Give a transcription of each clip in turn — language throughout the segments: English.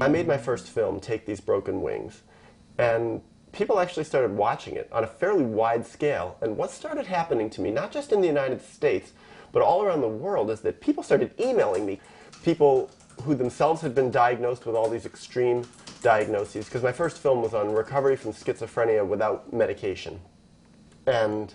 I made my first film, Take These Broken Wings, and people actually started watching it on a fairly wide scale. And what started happening to me, not just in the United States, but all around the world, is that people started emailing me. People who themselves had been diagnosed with all these extreme diagnoses, because my first film was on recovery from schizophrenia without medication. And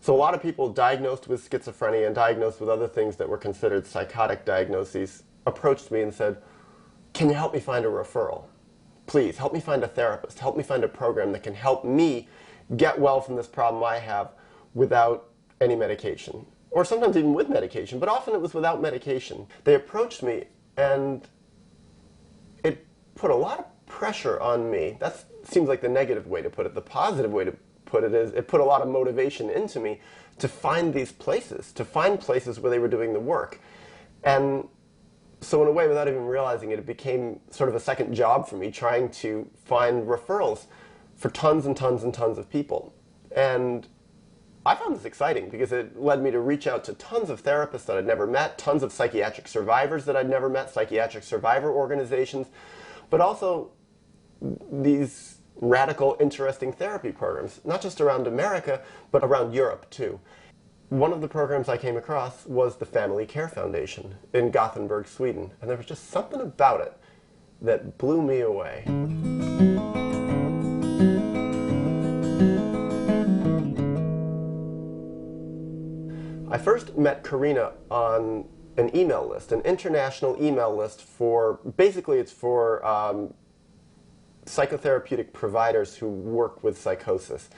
so a lot of people diagnosed with schizophrenia and diagnosed with other things that were considered psychotic diagnoses approached me and said, "Can you help me find a referral? Please, help me find a therapist. Help me find a program that can help me get well from this problem I have without any medication." Or sometimes even with medication, but often it was without medication. They approached me, and it put a lot of pressure on me. That seems like the negative way to put it. The positive way to put it is it put a lot of motivation into me to find these places, to find places where they were doing the work. And so in a way, without even realizing it, it became sort of a second job for me, trying to find referrals for tons and tons and tons of people. And I found this exciting because it led me to reach out to tons of therapists that I'd never met, tons of psychiatric survivors that I'd never met, psychiatric survivor organizations, but also these radical, interesting therapy programs, not just around America, but around Europe too. One of the programs I came across was the Family Care Foundation in Gothenburg, Sweden, and there was just something about it that blew me away. I first met Carina on an email list, an international email list for, basically it's for psychotherapeutic providers who work with psychosis.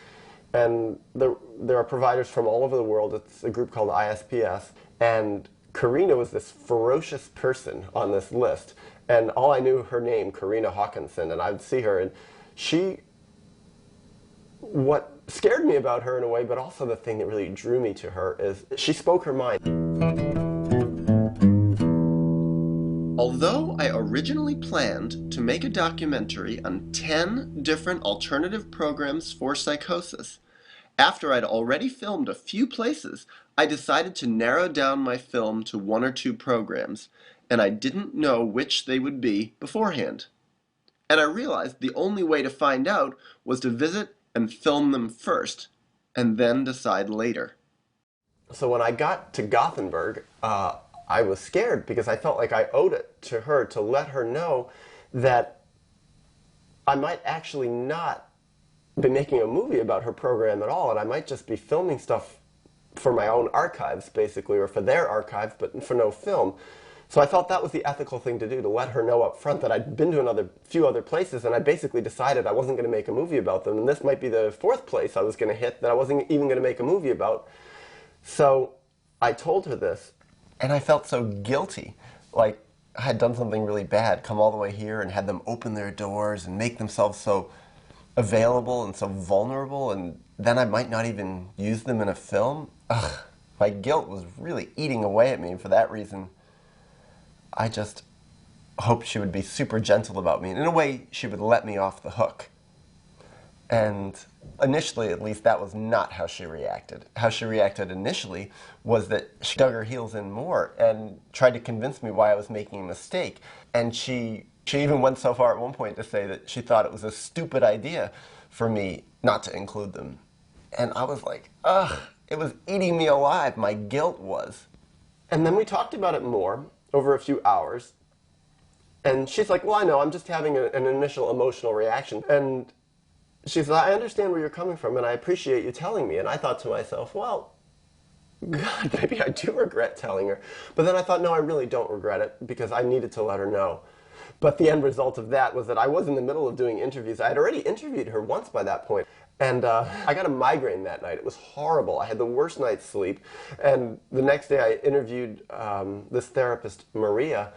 And there are providers from all over the world. It's a group called ISPS. And Carina was this ferocious person on this list. And all I knew her name, Carina Hawkinson, and I'd see her. And what scared me about her in a way, but also the thing that really drew me to her, is she spoke her mind. Although I originally planned to make a documentary on 10 different alternative programs for psychosis, after I'd already filmed a few places, I decided to narrow down my film to 1 or 2 programs, and I didn't know which they would be beforehand. And I realized the only way to find out was to visit and film them first, and then decide later. So when I got to Gothenburg, I was scared because I felt like I owed it to her to let her know that I might actually not be making a movie about her program at all, and I might just be filming stuff for my own archives, basically, or for their archives, but for no film. So I felt that was the ethical thing to do, to let her know up front that I'd been to a few other places, and I basically decided I wasn't going to make a movie about them, and this might be the 4th place I was going to hit that I wasn't even going to make a movie about. So I told her this, and I felt so guilty, like I had done something really bad, come all the way here and had them open their doors and make themselves so available and so vulnerable, and then I might not even use them in a film. Ugh, my guilt was really eating away at me, and for that reason, I just hoped she would be super gentle about me, and in a way, she would let me off the hook. And initially, at least, that was not how she reacted. How she reacted initially was that she dug her heels in more and tried to convince me why I was making a mistake. And she even went so far at one point to say that she thought it was a stupid idea for me not to include them. And I was like, ugh, it was eating me alive, my guilt was. And then we talked about it more over a few hours. And she's like, well, I know, I'm just having an initial emotional reaction. And she said, I understand where you're coming from, and I appreciate you telling me. And I thought to myself, well, God, maybe I do regret telling her. But then I thought, no, I really don't regret it, because I needed to let her know. But the end result of that was that I was in the middle of doing interviews. I had already interviewed her once by that point. And I got a migraine that night. It was horrible. I had the worst night's sleep. And the next day I interviewed this therapist, Maria,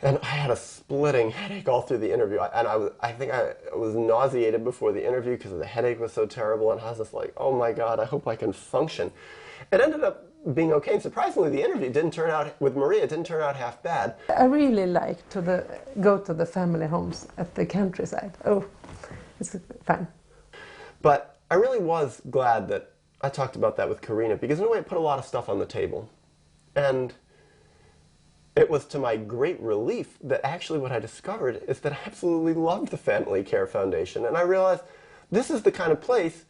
and I had a splitting headache all through the interview. And I think I was nauseated before the interview because the headache was so terrible. And I was just like, oh my God, I hope I can function. It ended up being okay. And surprisingly, the interview didn't turn out, with Maria, it didn't turn out half bad. I really like to go to the family homes at the countryside. Oh, it's fun. But I really was glad that I talked about that with Carina, because in a way it put a lot of stuff on the table. And it was to my great relief that actually what I discovered is that I absolutely loved the Family Care Foundation. And I realized this is the kind of place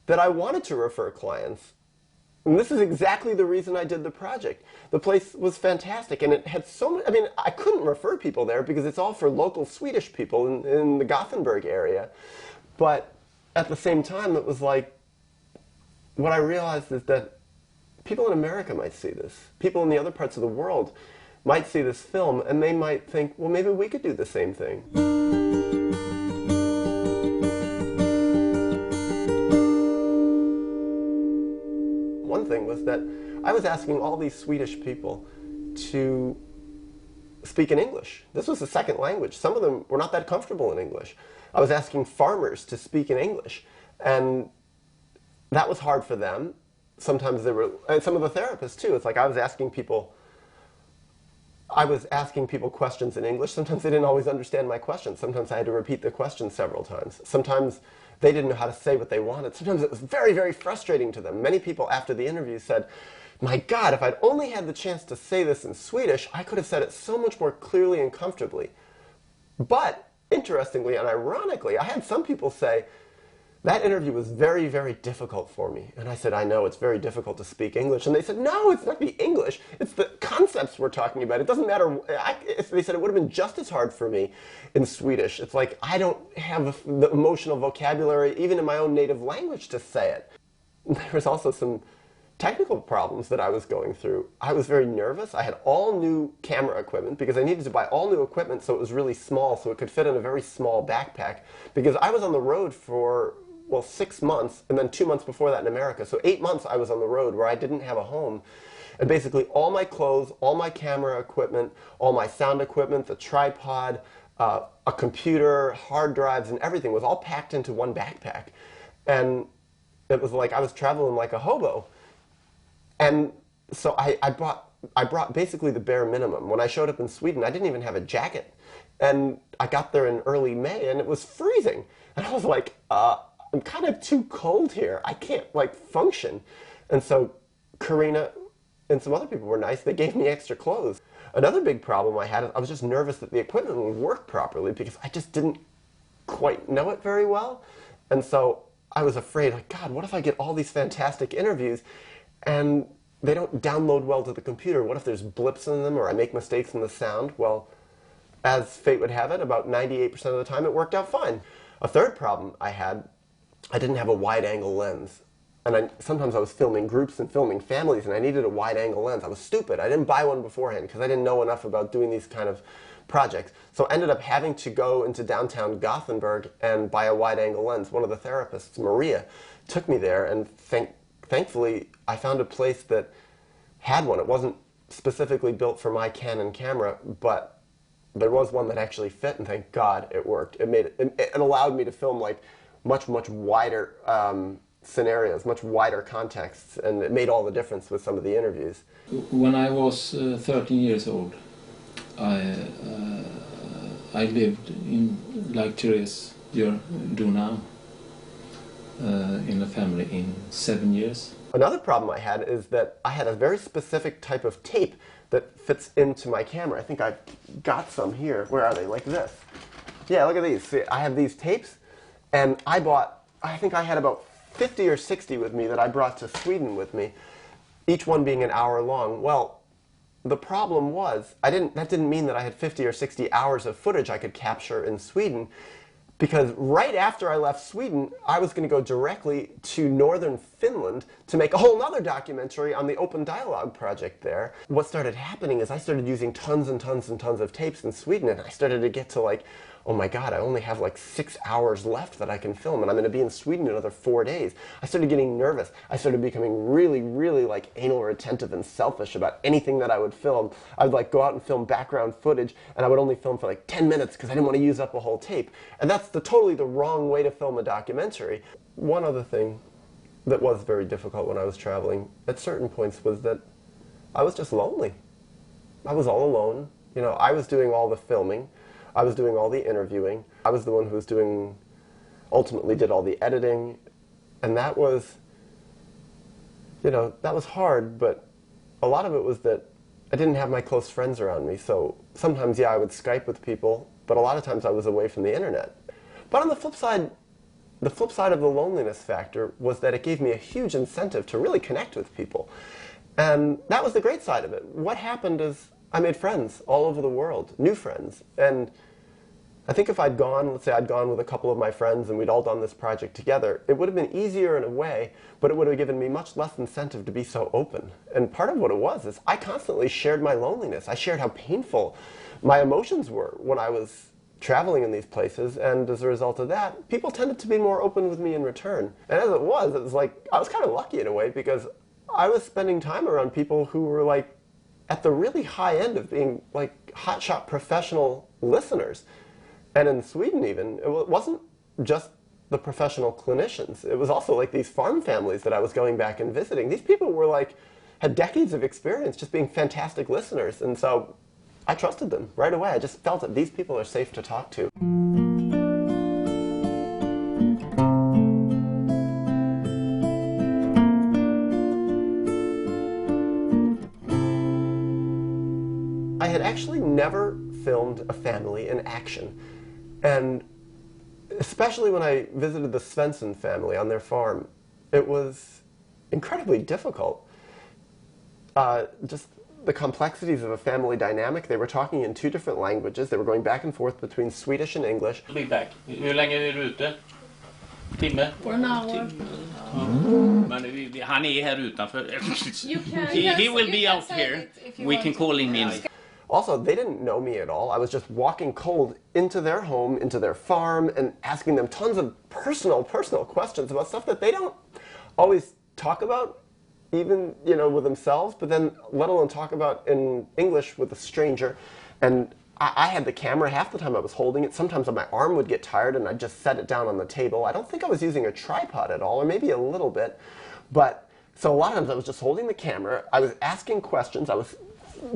that I wanted to refer clients. And this is exactly the reason I did the project. The place was fantastic, and it had so many, I mean, I couldn't refer people there because it's all for local Swedish people in the Gothenburg area. But at the same time, it was like, what I realized is that people in America might see this. People in the other parts of the world might see this film, and they might think, well, maybe we could do the same thing. One thing was that I was asking all these Swedish people to speak in English. This was a second language. Some of them were not that comfortable in English. I was asking farmers to speak in English, and that was hard for them. Sometimes they were, and some of the therapists too. It's like I was asking people questions in English. Sometimes they didn't always understand my questions. Sometimes I had to repeat the question several times. Sometimes they didn't know how to say what they wanted. Sometimes it was very, very frustrating to them. Many people after the interview said, my God, if I'd only had the chance to say this in Swedish, I could have said it so much more clearly and comfortably. But interestingly and ironically, I had some people say, that interview was very, very difficult for me. And I said, I know, it's very difficult to speak English. And they said, no, it's not the English. It's the concepts we're talking about. It doesn't matter. They said it would have been just as hard for me in Swedish. It's like I don't have the emotional vocabulary, even in my own native language, to say it. There was also some technical problems that I was going through. I was very nervous. I had all new camera equipment because I needed to buy all new equipment so it was really small, so it could fit in a very small backpack. Because I was on the road for, well, 6 months, and then 2 months before that in America. So 8 months I was on the road where I didn't have a home. And basically all my clothes, all my camera equipment, all my sound equipment, the tripod, a computer, hard drives, and everything was all packed into one backpack. And it was like I was traveling like a hobo. And so I brought basically the bare minimum. When I showed up in Sweden, I didn't even have a jacket. And I got there in early May, and it was freezing. And I was like, I'm kind of too cold here. I can't, like, function. And so Carina and some other people were nice. They gave me extra clothes. Another big problem I had is I was just nervous that the equipment would work properly because I just didn't quite know it very well. And so I was afraid, like, God, what if I get all these fantastic interviews and they don't download well to the computer? What if there's blips in them or I make mistakes in the sound? Well, as fate would have it, about 98% of the time it worked out fine. A third problem I had, I didn't have a wide-angle lens. And sometimes I was filming groups and filming families, and I needed a wide-angle lens. I was stupid. I didn't buy one beforehand because I didn't know enough about doing these kind of projects. So I ended up having to go into downtown Gothenburg and buy a wide-angle lens. One of the therapists, Maria, took me there, and thankfully I found a place that had one. It wasn't specifically built for my Canon camera, but there was one that actually fit, and thank God it worked. It allowed me to film like much wider scenarios, much wider contexts, and it made all the difference with some of the interviews. When I was 13 years old, I lived in, like Therese, you do now, in a family in 7 years. Another problem I had is that I had a very specific type of tape that fits into my camera. I think I've got some here. Where are they? Like this. Yeah, look at these. See, I have these tapes, and I think I had about 50 or 60 with me that I brought to Sweden with me, each one being an hour long. Well, the problem was, that didn't mean that I had 50 or 60 hours of footage I could capture in Sweden, because right after I left Sweden, I was going to go directly to northern Finland to make a whole nother documentary on the Open Dialogue project there. What started happening is I started using tons and tons and tons of tapes in Sweden, and I started to get to like, oh my God, I only have like 6 hours left that I can film, and I'm going to be in Sweden another 4 days. I started getting nervous. I started becoming really, really like anal retentive and selfish about anything that I would film. I would like go out and film background footage, and I would only film for like 10 minutes because I didn't want to use up a whole tape. And that's totally the wrong way to film a documentary. One other thing that was very difficult when I was traveling at certain points was that I was just lonely. I was all alone. You know, I was doing all the filming. I was doing all the interviewing. I was the one who was ultimately did all the editing. And that was, you know, that was hard, but a lot of it was that I didn't have my close friends around me, so sometimes, yeah, I would Skype with people, but a lot of times I was away from the internet. But on the flip side of the loneliness factor was that it gave me a huge incentive to really connect with people. And that was the great side of it. What happened is I made friends all over the world, new friends. And I think if I'd gone, let's say I'd gone with a couple of my friends and we'd all done this project together, it would have been easier in a way, but it would have given me much less incentive to be so open. And part of what it was is I constantly shared my loneliness. I shared how painful my emotions were when I was traveling in these places, and as a result of that, people tended to be more open with me in return. And as it was like, I was kind of lucky in a way because I was spending time around people who were like at the really high end of being like hotshot professional listeners. And in Sweden even, it wasn't just the professional clinicians. It was also like these farm families that I was going back and visiting. These people were like, had decades of experience just being fantastic listeners. And so I trusted them right away. I just felt that these people are safe to talk to. I had actually never filmed a family in action. And especially when I visited the Svensson family on their farm, it was incredibly difficult. Just the complexities of a family dynamic. They were talking in two different languages. They were going back and forth between Swedish and English. Be back. Hur länge är du ute? Timme? For an hour. Men han är här utanför. He will be out here. We can call him in. Also, they didn't know me at all. I was just walking cold into their home, into their farm, and asking them tons of personal questions about stuff that they don't always talk about, even, you know, with themselves, but then let alone talk about in English with a stranger. And I had the camera. Half the time I was holding it. Sometimes my arm would get tired and I'd just set it down on the table. I don't think I was using a tripod at all, or maybe a little bit. But so a lot of times I was just holding the camera. I was asking questions. I was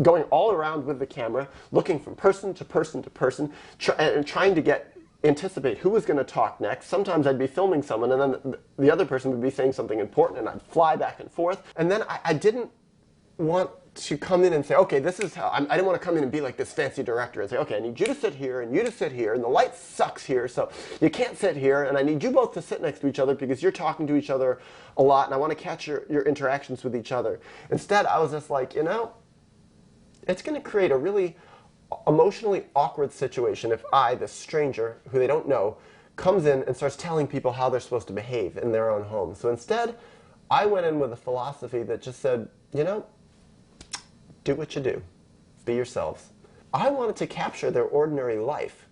going all around with the camera, looking from person to person to person, and trying to anticipate who was going to talk next. Sometimes I'd be filming someone, and then the other person would be saying something important, and I'd fly back and forth. And then I didn't want to come in and say, okay, this is how, I didn't want to come in and be like this fancy director and say, okay, I need you to sit here, and you to sit here, and the light sucks here, so you can't sit here, and I need you both to sit next to each other because you're talking to each other a lot, and I want to catch your interactions with each other. Instead, I was just like, you know, it's going to create a really emotionally awkward situation if I, this stranger who they don't know, comes in and starts telling people how they're supposed to behave in their own home. So instead, I went in with a philosophy that just said, you know, do what you do. Be yourselves. I wanted to capture their ordinary life.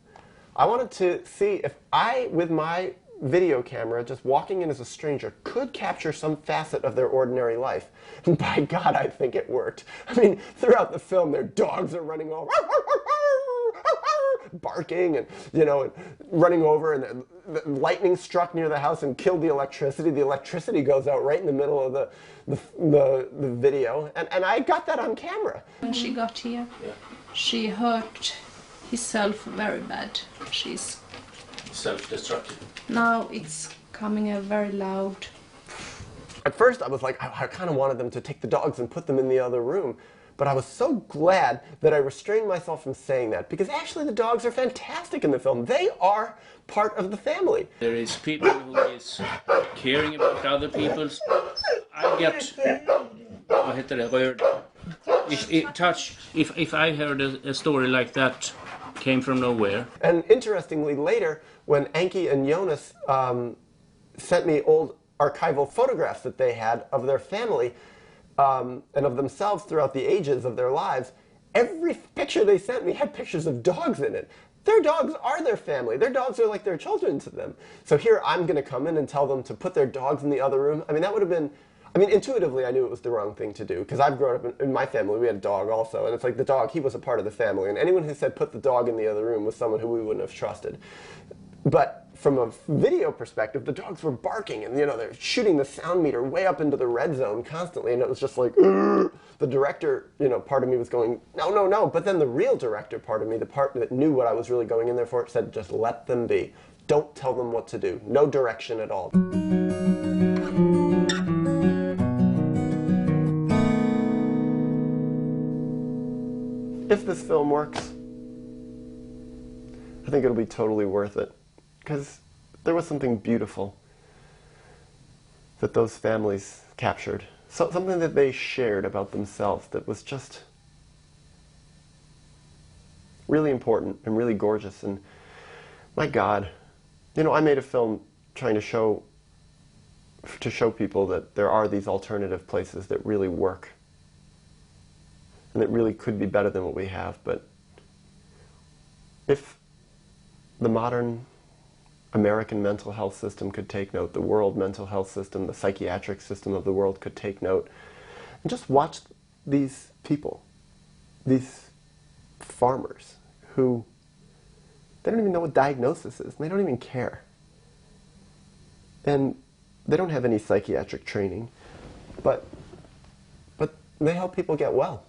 I wanted to see if I, with my video camera, just walking in as a stranger, could capture some facet of their ordinary life. And by God, I think it worked. I mean, throughout the film, their dogs are running over, barking, and, you know, and running over, and the lightning struck near the house and killed the electricity. The electricity goes out right in the middle of the video, and I got that on camera. When she got here, she hurt herself very bad. She's Self-destructive. now it's coming a very loud. At first, I was like, I kind of wanted them to take the dogs and put them in the other room. But I was so glad that I restrained myself from saying that, because actually the dogs are fantastic in the film. They are part of the family. There is people who is caring about other people's. I get, vad heter det, rörd. If I heard a story like that came from nowhere. And interestingly, later, when Anki and Jonas sent me old archival photographs that they had of their family and of themselves throughout the ages of their lives, every picture they sent me had pictures of dogs in it. Their dogs are their family. Their dogs are like their children to them. So here I'm going to come in and tell them to put their dogs in the other room. I mean, that would have been, I mean, intuitively I knew it was the wrong thing to do, because I've grown up in my family, we had a dog also, and it's like the dog, he was a part of the family, and anyone who said put the dog in the other room was someone who we wouldn't have trusted. But from a video perspective, the dogs were barking, and, you know, they're shooting the sound meter way up into the red zone constantly, and it was just like, "Ugh." The director, you know, part of me was going, no, no, no, but then the real director part of me, the part that knew what I was really going in there for, said, just let them be. Don't tell them what to do. No direction at all. if this film works, I think it'll be totally worth it. Because there was something beautiful that those families captured. So, something that they shared about themselves that was just really important and really gorgeous. And my God, you know, I made a film trying to show people that there are these alternative places that really work and that really could be better than what we have. But if the modern American mental health system could take note, the world mental health system, the psychiatric system of the world could take note, and just watch these people, these farmers who, they don't even know what diagnosis is, and they don't even care. And they don't have any psychiatric training, but they help people get well.